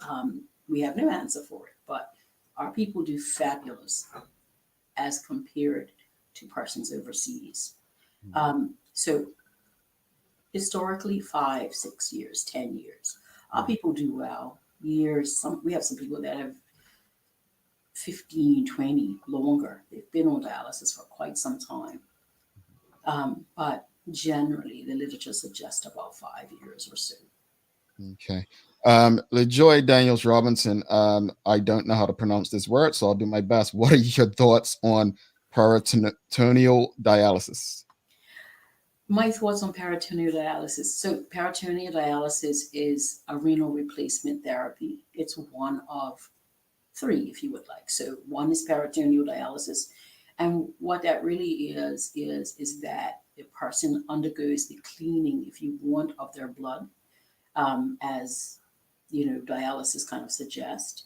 we have no answer for it, but our people do fabulous as compared to persons overseas. So historically, 5, 6 years, 10 years, our people do well. Years, we have some people that have 15, 20, longer. They've been on dialysis for quite some time. But generally, the literature suggests about 5 years or so. Okay. LaJoy Daniels Robinson, I don't know how to pronounce this word, so I'll do my best. What are your thoughts on peritoneal dialysis? My thoughts on peritoneal dialysis. So peritoneal dialysis is a renal replacement therapy. It's one of 3, if you would like. So one is peritoneal dialysis. And what that really is that the person undergoes the cleaning, if you want, of their blood, as dialysis kind of suggests,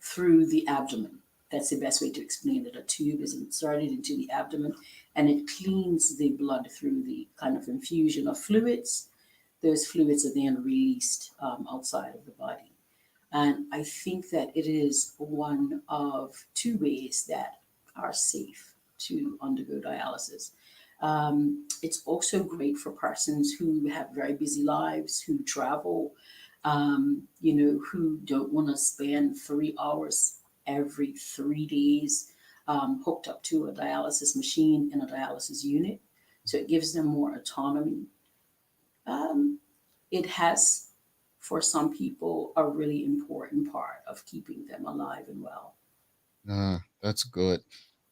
through the abdomen. That's the best way to explain it. A tube is inserted into the abdomen and it cleans the blood through the kind of infusion of fluids. Those fluids are then released outside of the body. And I think that it is one of 2 ways that are safe to undergo dialysis. It's also great for persons who have very busy lives, who travel, who don't want to spend 3 hours every 3 days hooked up to a dialysis machine in a dialysis unit. So it gives them more autonomy. it has, for some people, a really important part of keeping them alive and well. That's good.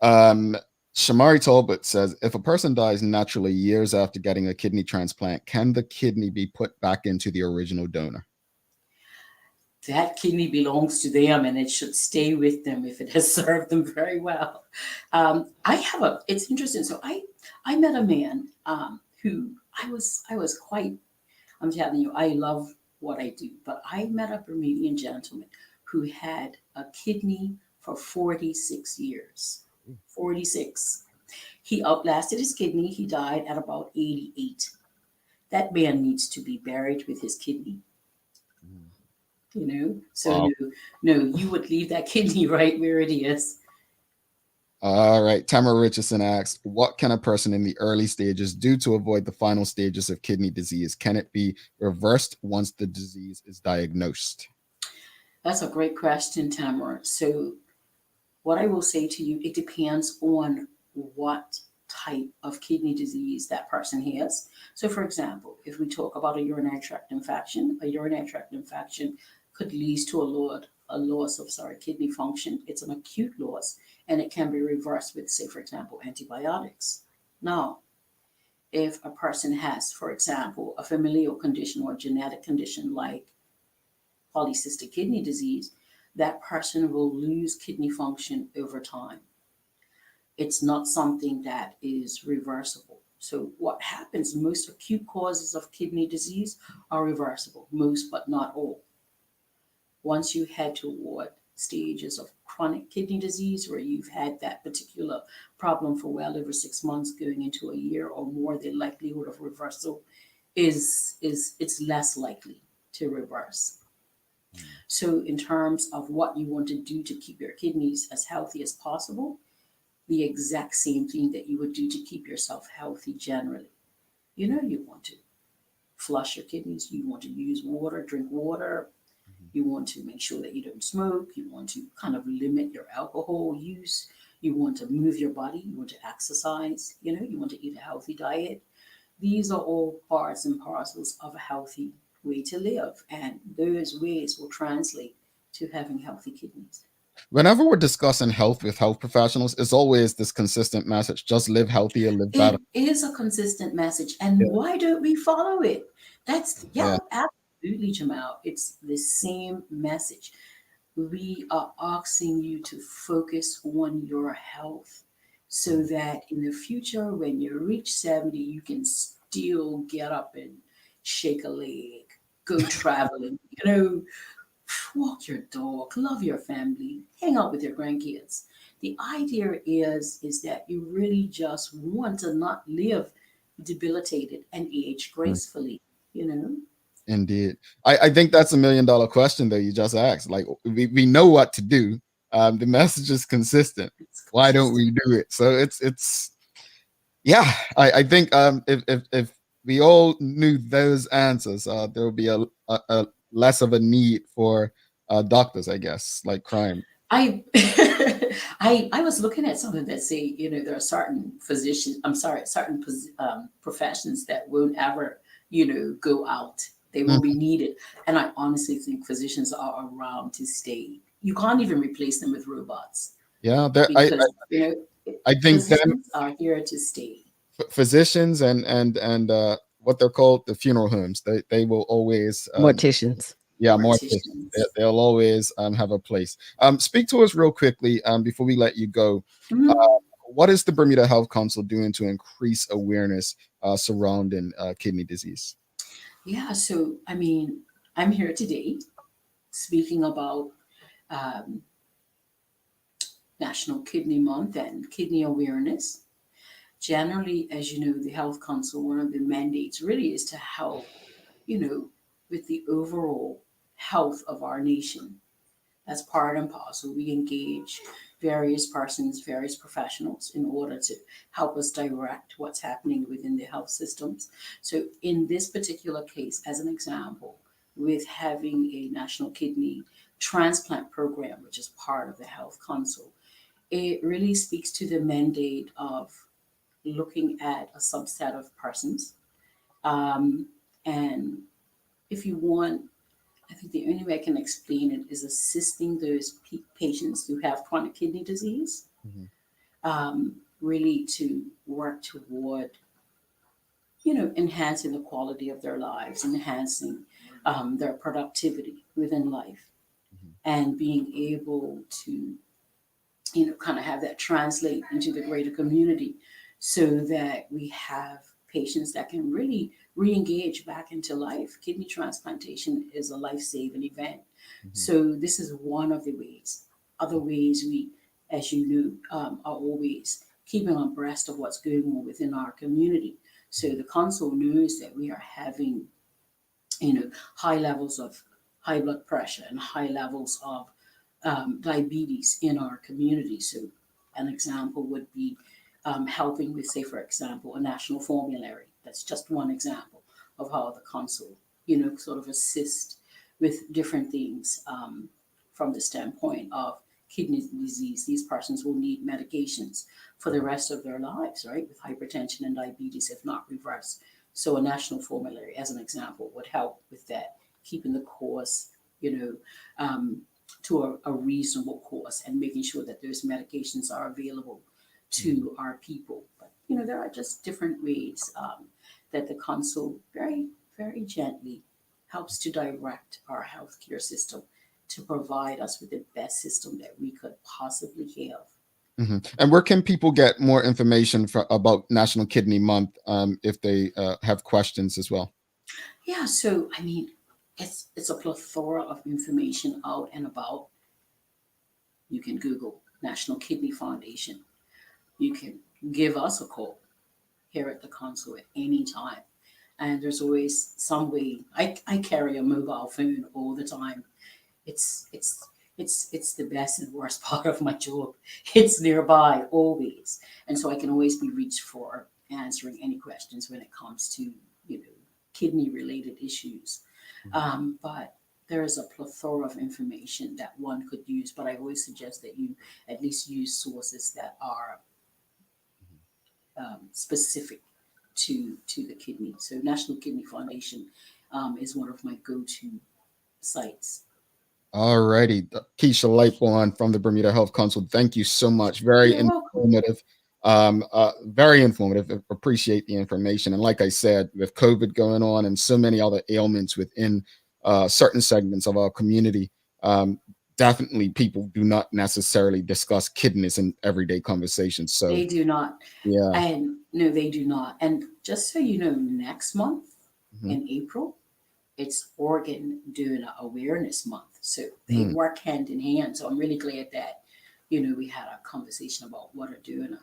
Shamari Talbot says, if a person dies naturally years after getting a kidney transplant, can the kidney be put back into the original donor? That kidney belongs to them and it should stay with them if it has served them very well. It's interesting. So I met a man who I was quite, I'm telling you, I love what I do, but I met a Bermudian gentleman who had a kidney for 46 years. 46. He outlasted his kidney. He died at about 88. That man needs to be buried with his kidney. So Wow. no, you would leave that kidney right where it is. All right. Tamara Richardson asks, what can a person in the early stages do to avoid the final stages of kidney disease? Can it be reversed once the disease is diagnosed? That's a great question, Tamara. So what I will say to you, it depends on what type of kidney disease that person has. So for example, if we talk about a urinary tract infection could lead to a loss of kidney function. It's an acute loss and it can be reversed with, say, for example, antibiotics. Now, if a person has, for example, a familial condition or a genetic condition like polycystic kidney disease, that person will lose kidney function over time. It's not something that is reversible. So what happens, most acute causes of kidney disease are reversible, most but not all. Once you head toward stages of chronic kidney disease where you've had that particular problem for well over 6 months going into a year or more, the likelihood of reversal is it's less likely to reverse. So in terms of what you want to do to keep your kidneys as healthy as possible, the exact same thing that you would do to keep yourself healthy generally. You want to flush your kidneys, you want to use water, drink water, you want to make sure that you don't smoke, you want to kind of limit your alcohol use, you want to move your body, you want to exercise, you want to eat a healthy diet. These are all parts and parcels of a healthy way to live, and those ways will translate to having healthy kidneys. Whenever we're discussing health with health professionals, it's always this consistent message: just live healthier, live better. It is a consistent message, and why don't we follow it? Absolutely, Jamal. It's the same message. We are asking you to focus on your health so that in the future, when you reach 70, you can still get up and shake a leg, go traveling, walk your dog, love your family, hang out with your grandkids. The idea is that you really just want to not live debilitated and age gracefully, Indeed. I think that's $1 million question, though, you just asked. Like, we know what to do. The message is consistent. Why don't we do it? So it's yeah. I think if we all knew those answers, there would be a less of a need for doctors, I guess, like crime. I was looking at something that say, there are certain professions that won't ever, go out. They will be needed. And I honestly think physicians are around to stay. You can't even replace them with robots. Yeah, I think physicians are here to stay. Physicians and what they're called, the funeral homes, they will always morticians. Yeah, morticians. They'll always have a place. Speak to us real quickly before we let you go. What is the Bermuda Health Council doing to increase awareness surrounding kidney disease? Yeah, so I'm here today speaking about National Kidney Month and kidney awareness. Generally, as you know, the Health Council, one of the mandates really is to help, with the overall health of our nation. That's part and parcel. We engage various persons, various professionals in order to help us direct what's happening within the health systems. So in this particular case, as an example, with having a national kidney transplant program, which is part of the Health Council, it really speaks to the mandate of looking at a subset of persons and if you want, I think the only way I can explain it is assisting those patients who have chronic kidney disease, really to work toward, enhancing the quality of their lives, enhancing their productivity within life, and being able to, kind of have that translate into the greater community so that we have patients that can really re-engage back into life. Kidney transplantation is a life-saving event. So this is one of the ways. Other ways we, as you know, are always keeping abreast of what's going on within our community. So the council knows that we are having, high levels of high blood pressure and high levels of diabetes in our community. So an example would be helping with, say, for example, a national formulary. That's just one example of how the council, sort of assist with different things from the standpoint of kidney disease. These persons will need medications for the rest of their lives, right? With hypertension and diabetes, if not reversed. So a national formulary, as an example, would help with that, keeping the course, to a reasonable course and making sure that those medications are available to our people. But, there are just different ways that the council very, very gently helps to direct our healthcare system to provide us with the best system that we could possibly have. And where can people get more information about National Kidney Month if they have questions as well? Yeah, so I mean, it's a plethora of information out and about. You can Google National Kidney Foundation. You can give us a call here at the council at any time. And there's always some way. I carry a mobile phone all the time. It's the best and worst part of my job. It's nearby always. And so I can always be reached for answering any questions when it comes to, kidney related issues. But there is a plethora of information that one could use, but I always suggest that you at least use sources that are specific to the kidney. So National Kidney Foundation is one of my go-to sites. All righty. Keasha Lightbourne from the Bermuda Health Council. Thank you so much. Very informative. Very informative. Appreciate the information. And like I said, with COVID going on and so many other ailments within certain segments of our community, definitely people do not necessarily discuss kidneys in everyday conversations. So they do not. Yeah. And no, they do not. And just so you know, next month in April, it's Organ Donor Awareness Month. So they work hand in hand. So I'm really glad that, we had a conversation about what a donor,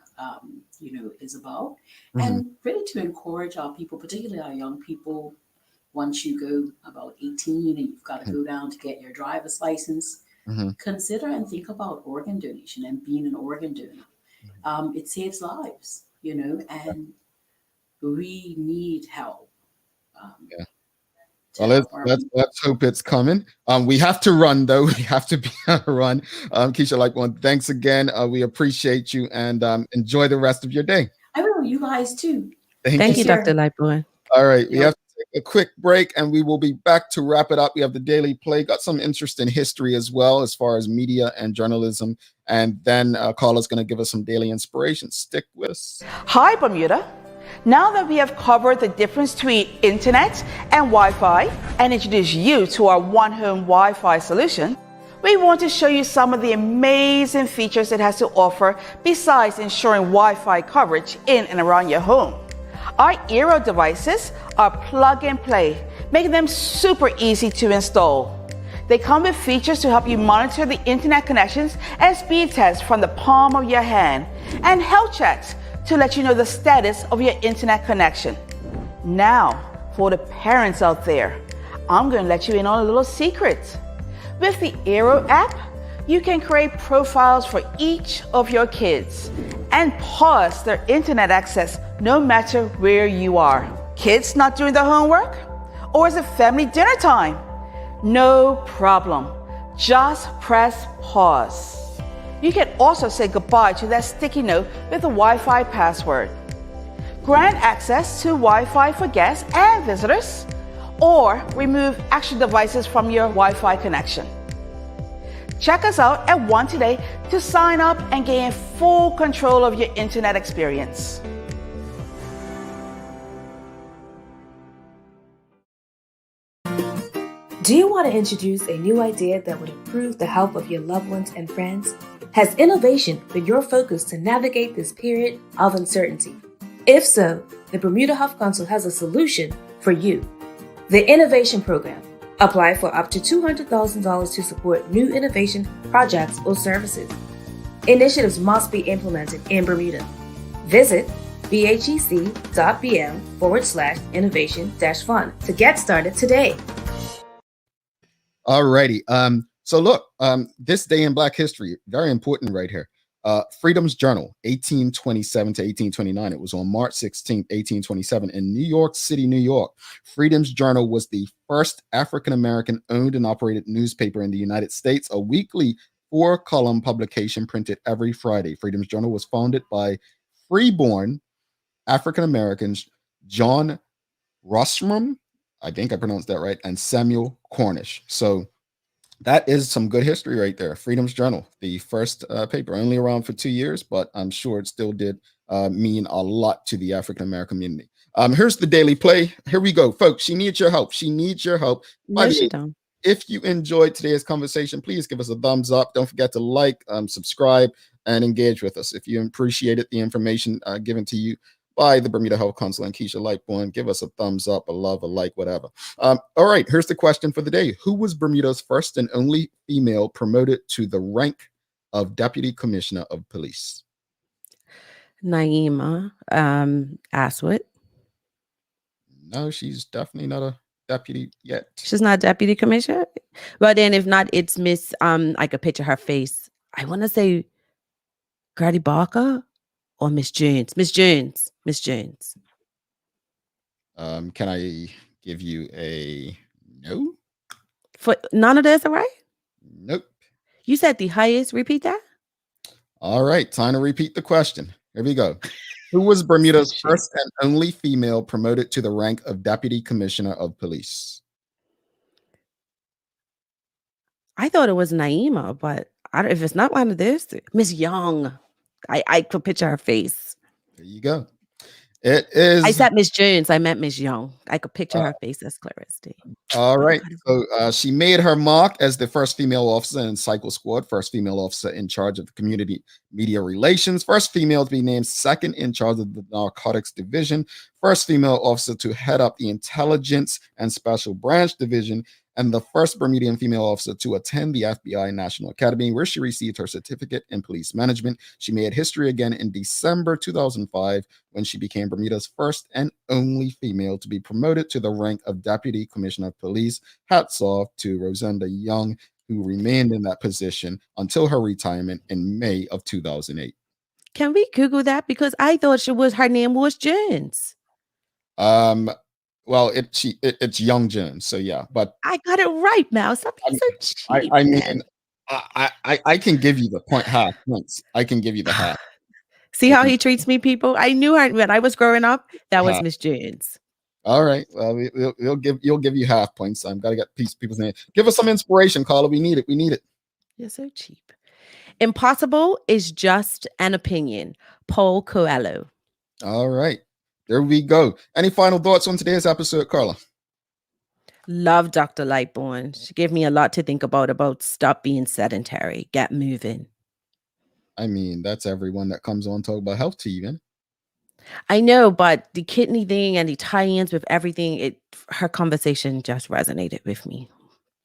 is about. And really to encourage our people, particularly our young people, once you go about 18 and you've got to go down to get your driver's license, consider and think about organ donation and being an organ donor. It saves lives, and we need help. Well, let's hope it's coming. We have to run, though. We have to be on a run. Keasha Lightbourne, thanks again. We appreciate you and enjoy the rest of your day. I will. You guys too. Thank you, Dr. Lightbourne. All right. We have to take a quick break and we will be back to wrap it up. We have the Daily Play. Got some interesting history as well as far as media and journalism. And then Carla's going to give us some daily inspiration. Stick with us. Hi, Bermuda. Now that we have covered the difference between internet and Wi-Fi and introduced you to our One Home Wi-Fi solution, we want to show you some of the amazing features it has to offer besides ensuring Wi-Fi coverage in and around your home. Our Eero devices are plug and play, making them super easy to install. They come with features to help you monitor the internet connections and speed tests from the palm of your hand, and health checks to let you know the status of your internet connection. Now, for the parents out there, I'm going to let you in on a little secret. With the Eero app, you can create profiles for each of your kids and pause their internet access no matter where you are. Kids not doing their homework? Or is it family dinner time? No problem. Just press pause. You can also say goodbye to that sticky note with a Wi-Fi password. Grant access to Wi-Fi for guests and visitors, or remove extra devices from your Wi-Fi connection. Check us out at One Today to sign up and gain full control of your internet experience. Do you want to introduce a new idea that would improve the health of your loved ones and friends? Has innovation been your focus to navigate this period of uncertainty? If so, the Bermuda Health Council has a solution for you. The Innovation Program. Apply for up to $200,000 to support new innovation projects or services. Initiatives must be implemented in Bermuda. Visit bhec.bm/innovation-fund to get started today. Alrighty. So look, this day in Black history, very important right here. Freedom's Journal, 1827 to 1829. It was on March 16th, 1827 in New York City, New York. Freedom's Journal was the first African-American owned and operated newspaper in the United States, a weekly 4-column publication printed every Friday. Freedom's Journal was founded by freeborn African-Americans John Rostrum, I think I pronounced that right, and Samuel Cornish. So that is some good history right there. Freedom's Journal, the first paper, only around for 2 years, but I'm sure it still did mean a lot to the African-American community. Here's the Daily Play. Here we go, folks. She needs your help. She needs your help. No, she don't. If you enjoyed today's conversation, please give us a thumbs up. Don't forget to like, subscribe, and engage with us. If you appreciated the information given to you by the Bermuda Health Council and Keasha Lightbourne, give us a thumbs up, a love, a like, whatever. All right, here's the question for the day. Who was Bermuda's first and only female promoted to the rank of Deputy Commissioner of Police? Naima Aswad. No, she's definitely not a deputy yet. She's not deputy commissioner. But then if not, it's Miss I could picture her face. I want to say Gertie Barker or Miss Jones. Miss Jones. Miss Jones. Can I give you a no? For none of this, all right? Nope. You said the highest. Repeat that. All right, time to repeat the question. Here we go. Who was Bermuda's first and only female promoted to the rank of Deputy Commissioner of Police? I thought it was Naima, but if it's not one of this, Miss Young. I could picture her face. There you go. It is. I said Miss Jones. I meant Miss Young. I could picture her face as clear as day. All right. So she made her mark as the first female officer in Cycle Squad, first female officer in charge of the community media relations, first female to be named second in charge of the narcotics division, first female officer to head up the intelligence and special branch division, and the first Bermudian female officer to attend the FBI National Academy, where she received her certificate in police management. She made history again in December 2005 when she became Bermuda's first and only female to be promoted to the rank of Deputy Commissioner of Police. Hats off to Rosenda Young, who remained in that position until her retirement in May of 2008. Can we Google that? Because I thought her name was Jones. Well, it's Young Jones, so yeah. But I got it right, Mal. Stop being so cheap. I mean, I can give you the half points. I can give you the half. See how he treats me, people. I knew her when I was growing up. That was Miss Jones. All right. Well, you'll give you half points. I've got to get people's name. Give us some inspiration, Carla. We need it. We need it. You're so cheap. Impossible is just an opinion. Paul Coelho. All right. There we go. Any final thoughts on today's episode, Carla? Love Dr. Lightbourne. She gave me a lot to think about stop being sedentary, get moving. I mean, that's everyone that comes on talk about health to you, man. I know, but the kidney thing and the tie-ins with everything, her conversation just resonated with me.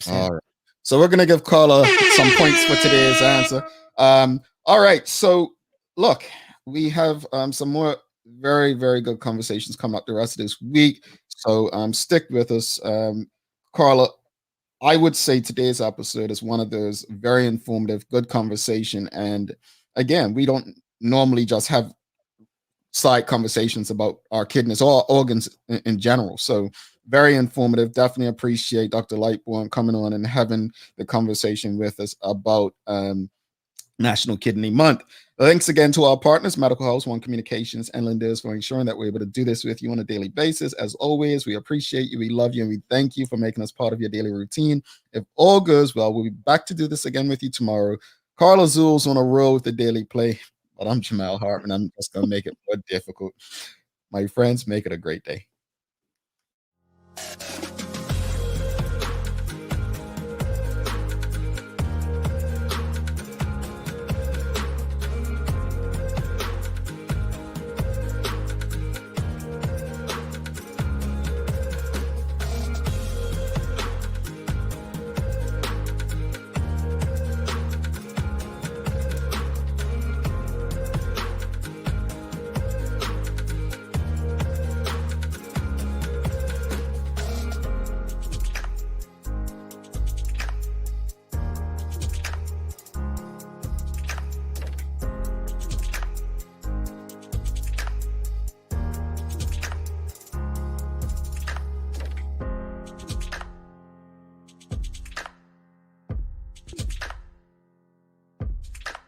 All right. So we're going to give Carla some points for today's answer. All right. So look, we have some more very, very good conversations coming up the rest of this week. So stick with us. Carla, I would say today's episode is one of those very informative, good conversation. And again, we don't normally just have side conversations about our kidneys or organs in general. So very informative. Definitely appreciate Dr. Lightbourne coming on and having the conversation with us about National Kidney Month. Thanks again to our partners, Medical House, One Communications, and Linda's, for ensuring that we're able to do this with you on a daily basis. As always, we appreciate you, we love you, and we thank you for making us part of your daily routine. If all goes well, we'll be back to do this again with you tomorrow. Carla Zool's on a roll with the daily play, but I'm Jamal Hartman. I'm just going to make it more difficult. My friends, make it a great day.